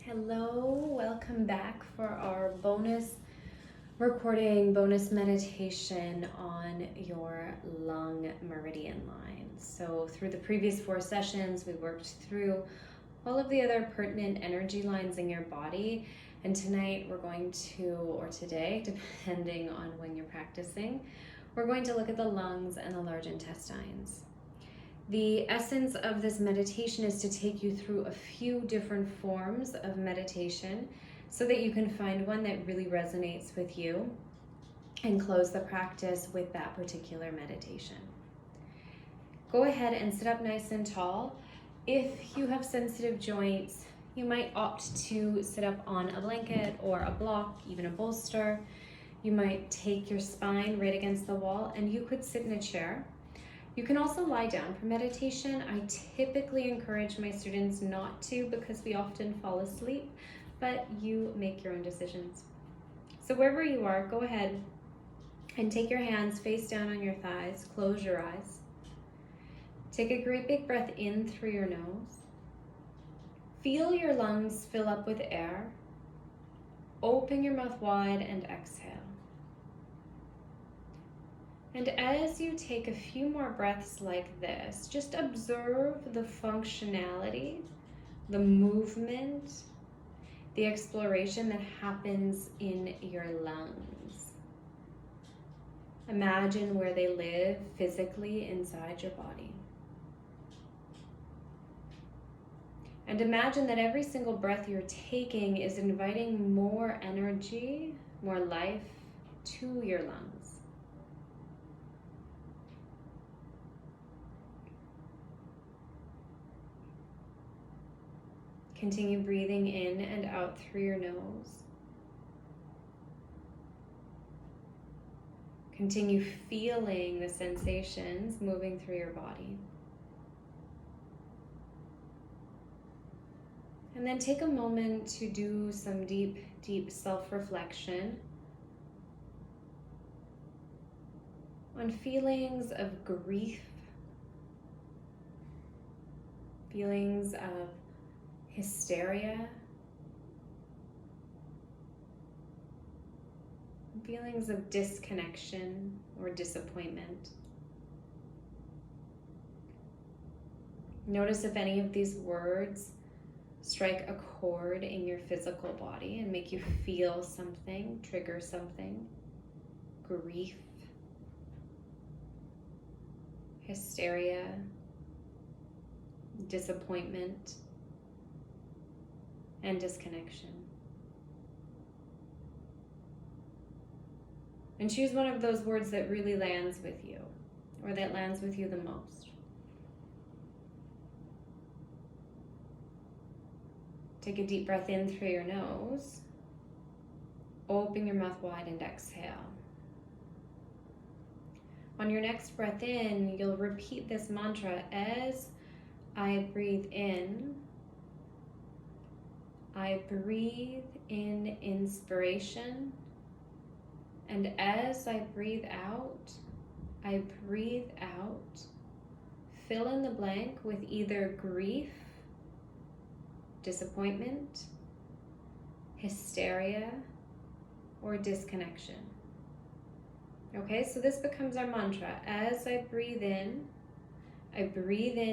Hello, welcome back for our bonus recording, bonus meditation on your lung meridian line. So through the previous 4 sessions, we worked through all of the other pertinent energy lines in your body. And tonight or today, depending on when you're practicing, we're going to look at the lungs and the large intestines. The essence of this meditation is to take you through a few different forms of meditation so that you can find one that really resonates with you and close the practice with that particular meditation. Go ahead and sit up nice and tall. If you have sensitive joints, you might opt to sit up on a blanket or a block, even a bolster. You might take your spine right against the wall, and you could sit in a chair. You can also lie down for meditation. I typically encourage my students not to because we often fall asleep, but you make your own decisions. So wherever you are, go ahead and take your hands face down on your thighs, close your eyes. Take a great big breath in through your nose. Feel your lungs fill up with air. Open your mouth wide and exhale. And as you take a few more breaths like this, just observe the functionality, the movement, the exploration that happens in your lungs. Imagine where they live physically inside your body. And imagine that every single breath you're taking is inviting more energy, more life to your lungs. Continue breathing in and out through your nose. Continue feeling the sensations moving through your body. And then take a moment to do some deep self-reflection on feelings of grief, feelings of hysteria, feelings of disconnection or disappointment. Notice if any of these words strike a chord in your physical body and make you feel something, trigger something. Grief, hysteria, disappointment, and disconnection. And choose one of those words that really lands with you, or that lands with you the most. Take a deep breath in through your nose. Open your mouth wide and exhale. On your next breath in, you'll repeat this mantra as I breathe in. I breathe in inspiration, and as I breathe out, I breathe out. Fill in the blank with either grief, disappointment, hysteria, or disconnection. Okay, so this becomes our mantra. As I breathe in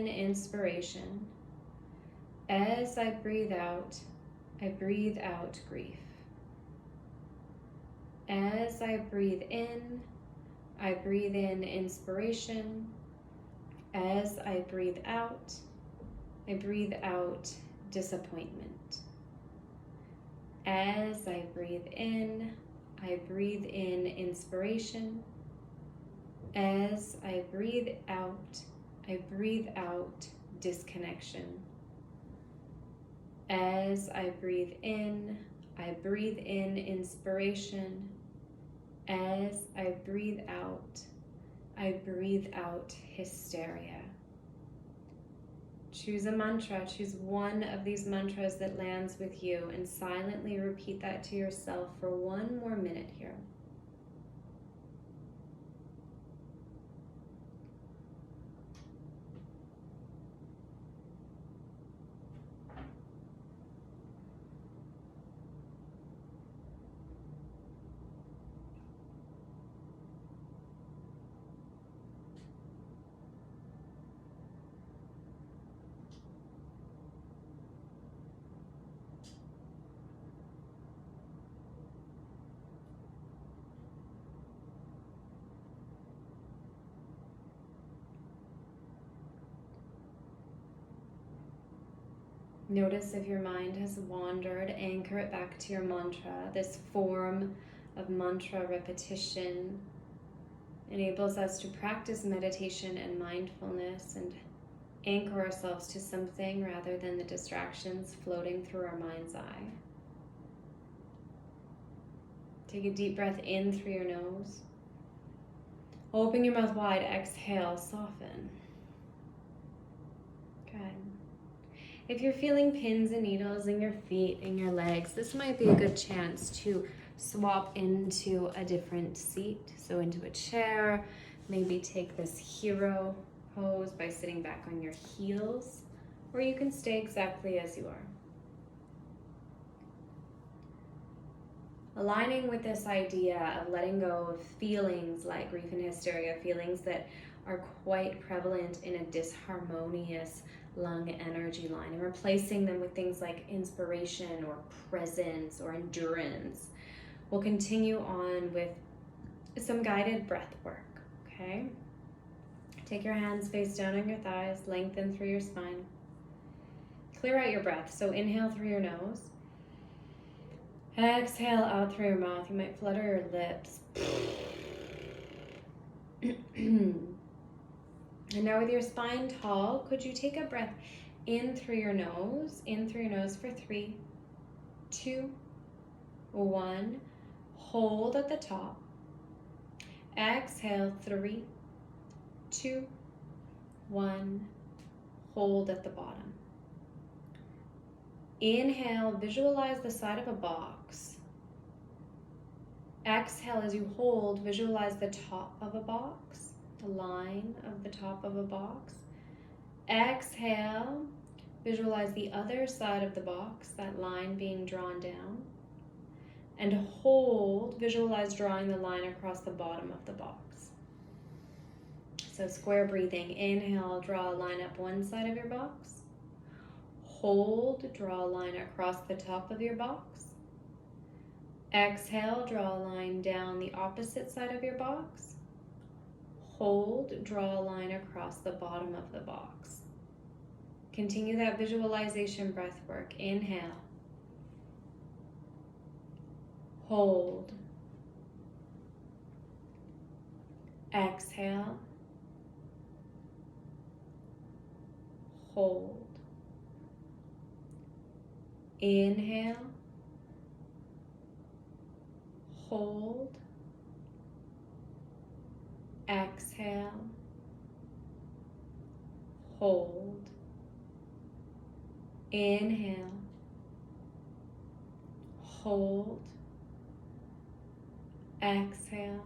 inspiration. As I breathe out grief. As I breathe in inspiration. As I breathe out disappointment. As I breathe in inspiration. As I breathe out disconnection. As I breathe in inspiration. As I breathe out hysteria. Choose a mantra, choose one of these mantras that lands with you, and silently repeat that to yourself for 1 more minute here. Notice if your mind has wandered, anchor it back to your mantra. This form of mantra repetition enables us to practice meditation and mindfulness and anchor ourselves to something rather than the distractions floating through our mind's eye. Take a deep breath in through your nose. Open your mouth wide, exhale, soften. Good. If you're feeling pins and needles in your feet and your legs, this might be a good chance to swap into a different seat. So into a chair, maybe take this hero pose by sitting back on your heels, or you can stay exactly as you are. Aligning with this idea of letting go of feelings like grief and hysteria, feelings that are quite prevalent in a disharmonious lung energy line, and replacing them with things like inspiration or presence or endurance. We'll continue on with some guided breath work, okay? Take your hands face down on your thighs, lengthen through your spine. Clear out your breath, so inhale through your nose. Exhale out through your mouth. You might flutter your lips. And now with your spine tall, could you take a breath in through your nose for 3, 2, 1. Hold at the top. Exhale, 3, 2, 1. Hold at the bottom. Inhale, visualize the side of a box. Exhale, as you hold, visualize the top of a box, the line of the top of a box. Exhale, visualize the other side of the box, that line being drawn down. And hold, visualize drawing the line across the bottom of the box. So square breathing. Inhale, draw a line up one side of your box. Hold, draw a line across the top of your box. Exhale, draw a line down the opposite side of your box. Hold, draw a line across the bottom of the box. Continue that visualization breath work. Inhale. Hold. Exhale. Hold. Inhale. Hold. Exhale. Hold. Inhale. Hold. Exhale.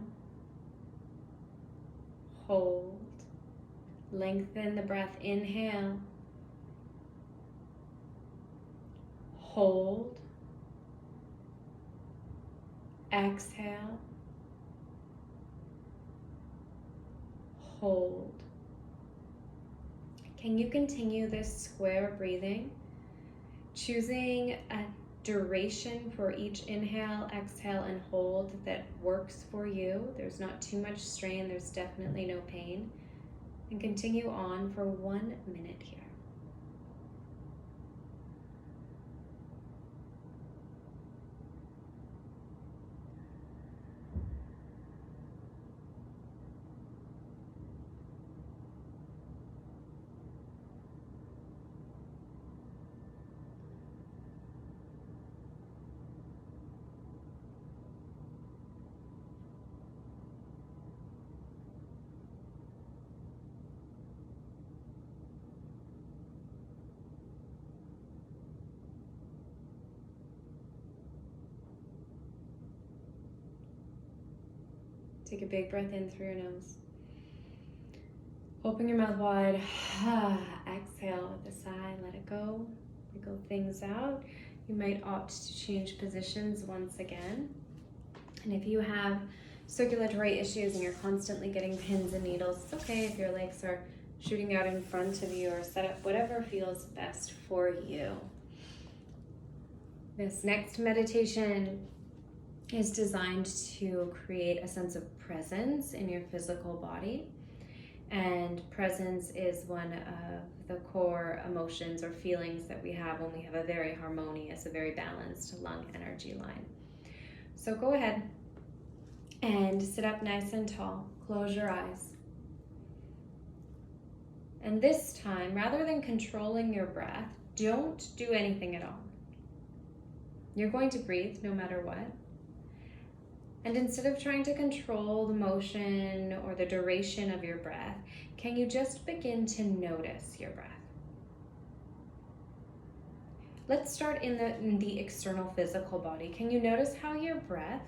Hold. Lengthen the breath. Inhale. Hold. Exhale. Hold. Can you continue this square breathing, choosing a duration for each inhale, exhale, and hold that works for you? There's not too much strain, there's definitely no pain. And continue on for 1 minute here. Take a big breath in through your nose. Open your mouth wide. Exhale with a sigh. Let it go. Wiggle things out. You might opt to change positions once again. And if you have circulatory issues and you're constantly getting pins and needles, it's okay if your legs are shooting out in front of you or set up whatever feels best for you. This next meditation is designed to create a sense of presence in your physical body. And presence is one of the core emotions or feelings that we have when we have a very harmonious, a very balanced lung energy line. So go ahead and sit up nice and tall. Close your eyes. And this time, rather than controlling your breath, don't do anything at all. You're going to breathe no matter what. And instead of trying to control the motion or the duration of your breath, can you just begin to notice your breath? Let's start in the external physical body. Can you notice how your breath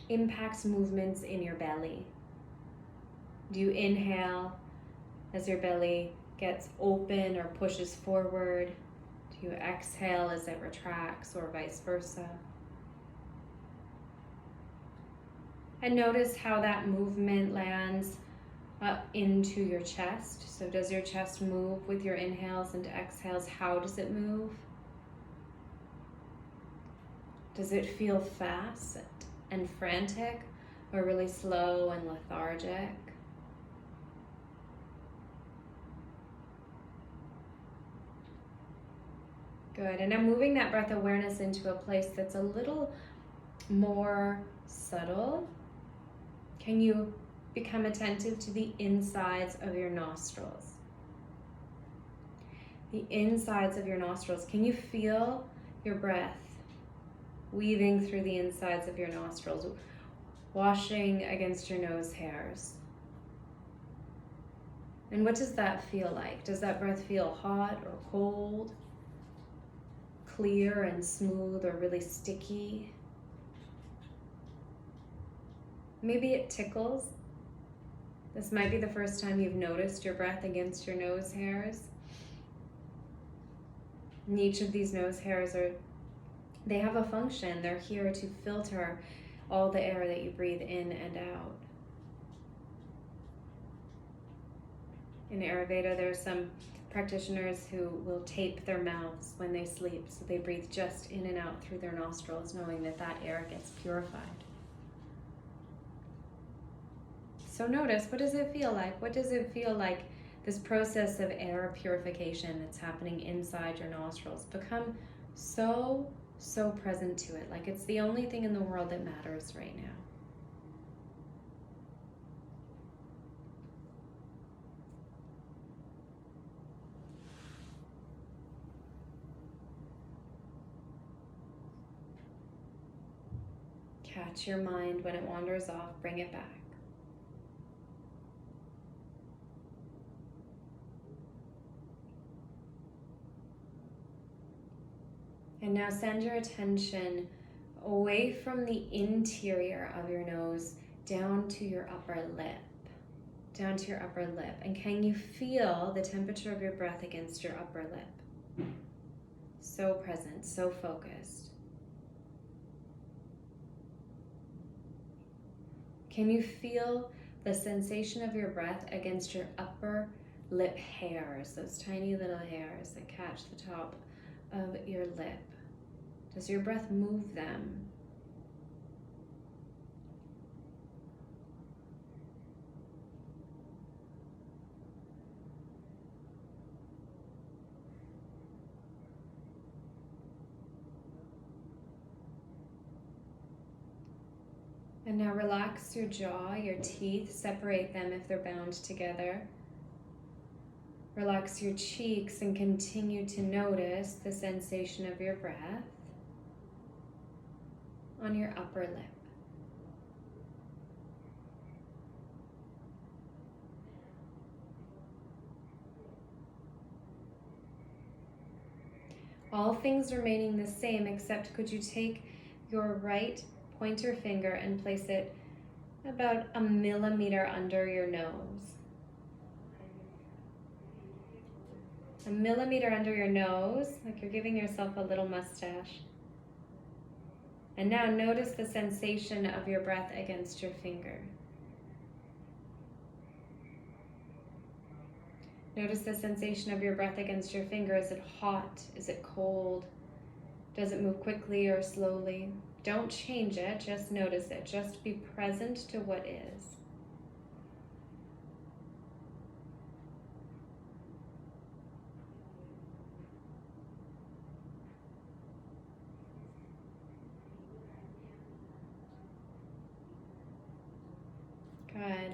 impacts movements in your belly? Do you inhale as your belly gets open or pushes forward? Do you exhale as it retracts, or vice versa? And notice how that movement lands up into your chest. So does your chest move with your inhales and exhales? How does it move? Does it feel fast and frantic, or really slow and lethargic? Good. And I'm moving that breath awareness into a place that's a little more subtle. Can you become attentive to the insides of your nostrils? The insides of your nostrils. Can you feel your breath weaving through the insides of your nostrils, washing against your nose hairs? And what does that feel like? Does that breath feel hot or cold, clear and smooth, or really sticky? Maybe it tickles. This might be the first time you've noticed your breath against your nose hairs. And each of these nose hairs they have a function. They're here to filter all the air that you breathe in and out. In Ayurveda, there are some practitioners who will tape their mouths when they sleep, so they breathe just in and out through their nostrils, knowing that that air gets purified. So notice, what does it feel like? What does it feel like, this process of air purification that's happening inside your nostrils? Become so present to it, like it's the only thing in the world that matters right now. Catch your mind when it wanders off, bring it back. And now send your attention away from the interior of your nose down to your upper lip. Down to your upper lip. And can you feel the temperature of your breath against your upper lip? So present, so focused. Can you feel the sensation of your breath against your upper lip hairs, those tiny little hairs that catch the top of your lip? Does your breath move them? And now relax your jaw, your teeth, separate them if they're bound together. Relax your cheeks and continue to notice the sensation of your breath on your upper lip. All things remaining the same, except could you take your right pointer finger and place it about 1 millimeter under your nose. 1 millimeter under your nose, like you're giving yourself a little mustache. And now notice the sensation of your breath against your finger. Notice the sensation of your breath against your finger. Is it hot? Is it cold? Does it move quickly or slowly? Don't change it, just notice it. Just be present to what is.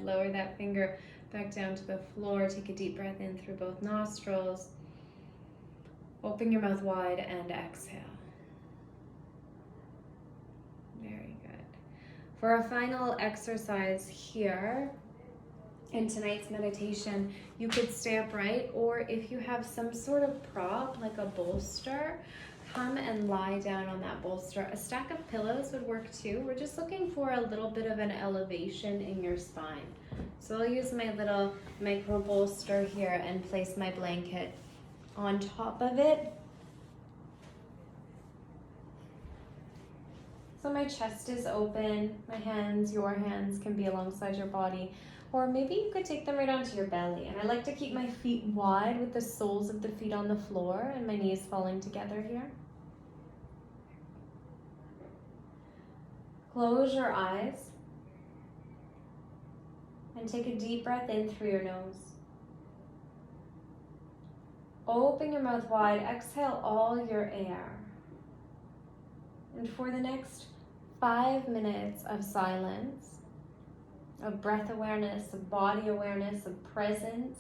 head. Lower that finger back down to the floor. Take a deep breath in through both nostrils. Open your mouth wide and exhale. Very good. For our final exercise here in tonight's meditation, you could stay upright, or if you have some sort of prop like a bolster, come and lie down on that bolster. A stack of pillows would work too. We're just looking for a little bit of an elevation in your spine. So I'll use my little micro bolster here and place my blanket on top of it. So my chest is open, my hands, your hands can be alongside your body, or maybe you could take them right onto your belly. And I like to keep my feet wide with the soles of the feet on the floor and my knees falling together here. Close your eyes and take a deep breath in through your nose. Open your mouth wide, exhale all your air. And for the next 5 minutes of silence, of breath awareness, of body awareness, of presence,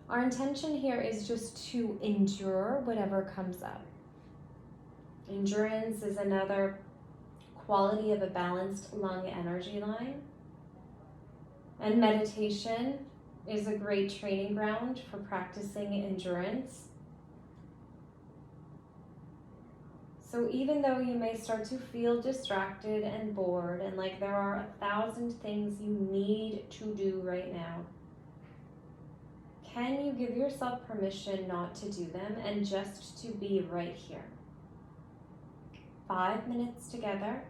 our intention here is just to endure whatever comes up. Endurance is another quality of a balanced lung energy line. And meditation is a great training ground for practicing endurance. So even though you may start to feel distracted and bored and like there are 1,000 things you need to do right now, can you give yourself permission not to do them and just to be right here? 5 minutes together,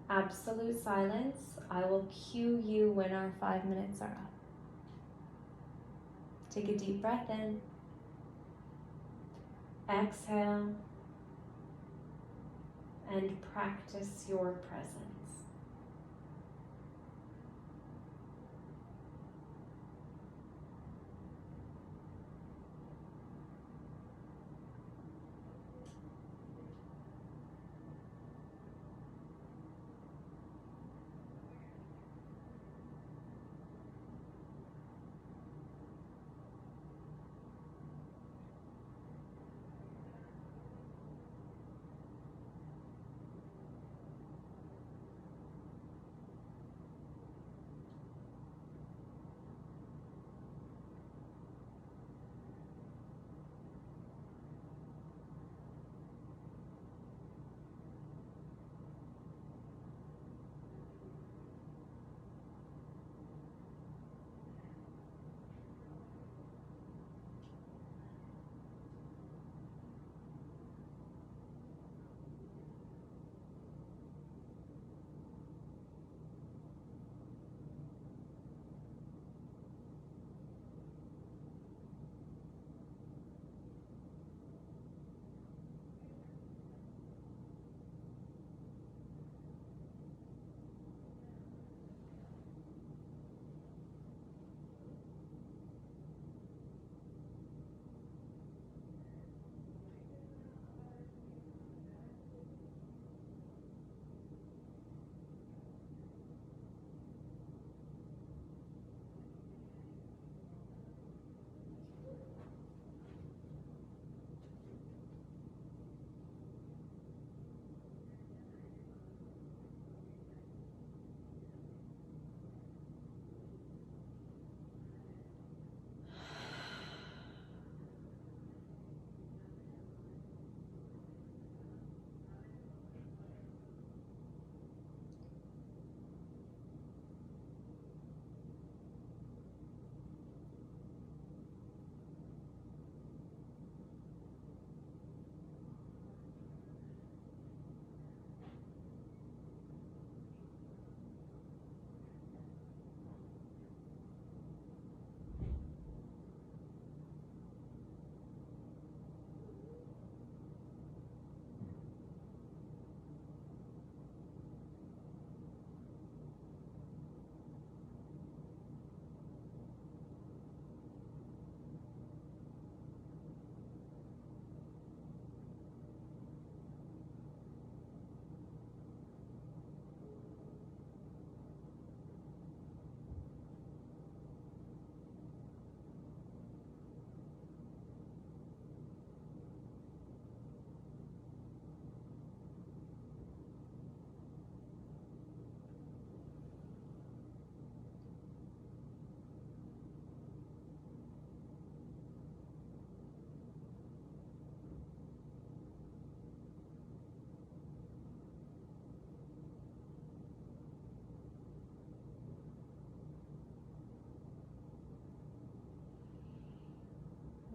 absolute silence. I will cue you when our 5 minutes are up. Take a deep breath in. Exhale. And practice your presence.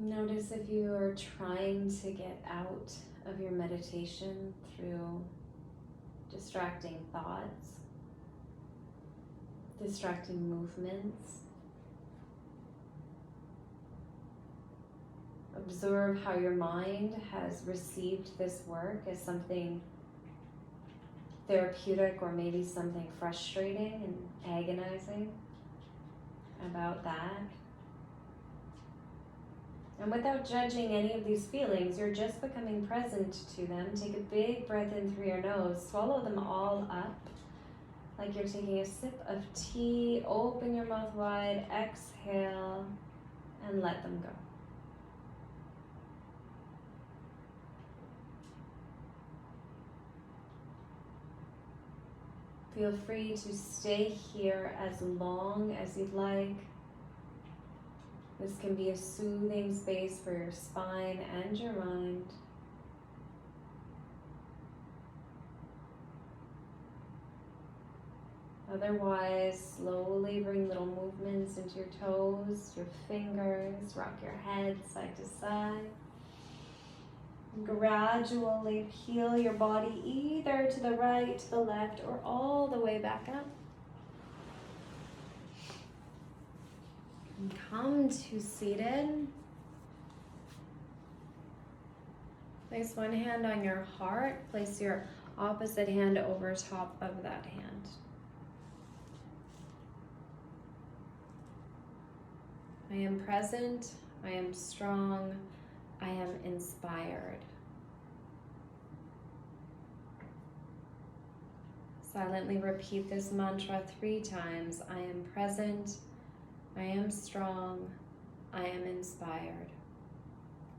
Notice if you are trying to get out of your meditation through distracting thoughts, distracting movements. Observe how your mind has received this work as something therapeutic or maybe something frustrating and agonizing about that. And without judging any of these feelings, you're just becoming present to them. Take a big breath in through your nose. Swallow them all up like you're taking a sip of tea. Open your mouth wide, exhale, and let them go. Feel free to stay here as long as you'd like. This can be a soothing space for your spine and your mind. Otherwise, slowly bring little movements into your toes, your fingers, rock your head side to side. Gradually peel your body either to the right, to the left, or all the way back up. And come to seated. Place one hand on your heart. Place your opposite hand over top of that hand. I am present. I am strong. I am inspired. Silently repeat this mantra 3 times. I am present. I am strong. I am inspired.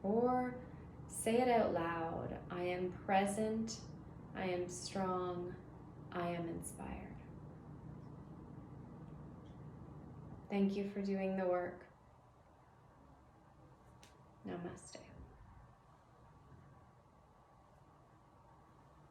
Or say it out loud. I am present. I am strong. I am inspired. Thank you for doing the work. Namaste.